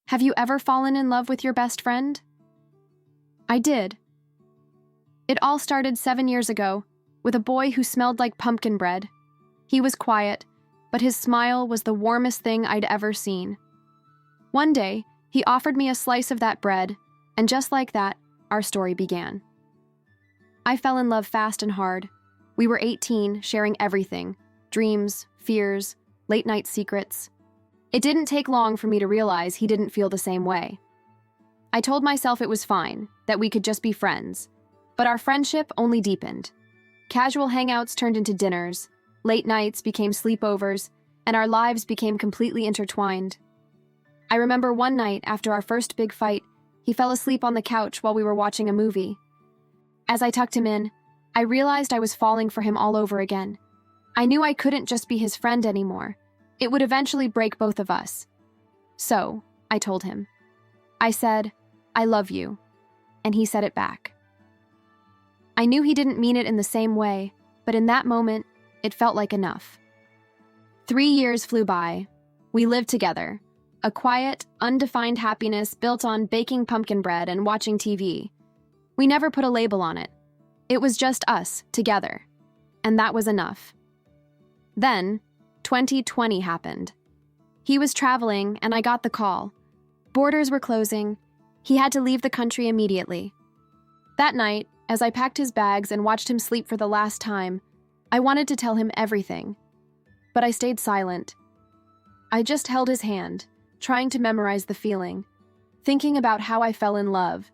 Have you ever fallen in love with your best friend? I did. It all started 7 years ago with a boy who smelled like pumpkin bread. He was quiet, but his smile was the warmest thing I'd ever seen. One day, he offered me a slice of that bread, and just like that, our story began. I fell in love fast and hard. We were 18, sharing everything: dreams, fears, late-night secrets. It didn't take long for me to realize he didn't feel the same way. I told myself it was fine, that we could just be friends, but our friendship only deepened. Casual hangouts turned into dinners, late nights became sleepovers, and our lives became completely intertwined. I remember one night after our first big fight, he fell asleep on the couch while we were watching a movie. As I tucked him in, I realized I was falling for him all over again. I knew I couldn't just be his friend anymore. It would eventually break both of us. So, I told him. I said, "I love you," and he said it back. I knew he didn't mean it in the same way, but in that moment, it felt like enough. 3 years flew by. We lived together. A quiet, undefined happiness built on baking pumpkin bread and watching TV. We never put a label on it. It was just us, together. And that was enough. Then, 2020 happened. He was traveling, and I got the call. Borders were closing. He had to leave the country immediately. That night, as I packed his bags and watched him sleep for the last time, I wanted to tell him everything. But I stayed silent. I just held his hand, trying to memorize the feeling, thinking about how I fell in love.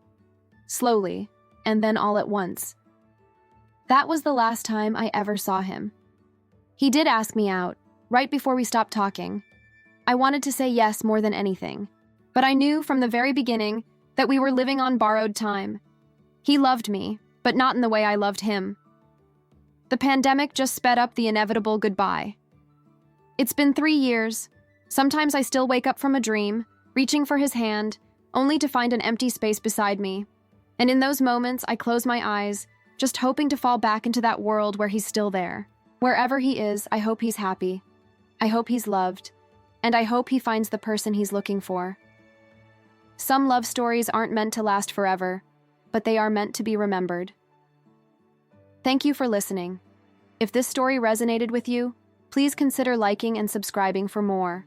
Slowly, and then all at once. That was the last time I ever saw him. He did ask me out, right before we stopped talking. I wanted to say yes more than anything, but I knew from the very beginning that we were living on borrowed time. He loved me, but not in the way I loved him. The pandemic just sped up the inevitable goodbye. It's been 3 years. Sometimes I still wake up from a dream, reaching for his hand, only to find an empty space beside me. And in those moments, I close my eyes, just hoping to fall back into that world where he's still there. Wherever he is, I hope he's happy. I hope he's loved. And I hope he finds the person he's looking for. Some love stories aren't meant to last forever, but they are meant to be remembered. Thank you for listening. If this story resonated with you, please consider liking and subscribing for more.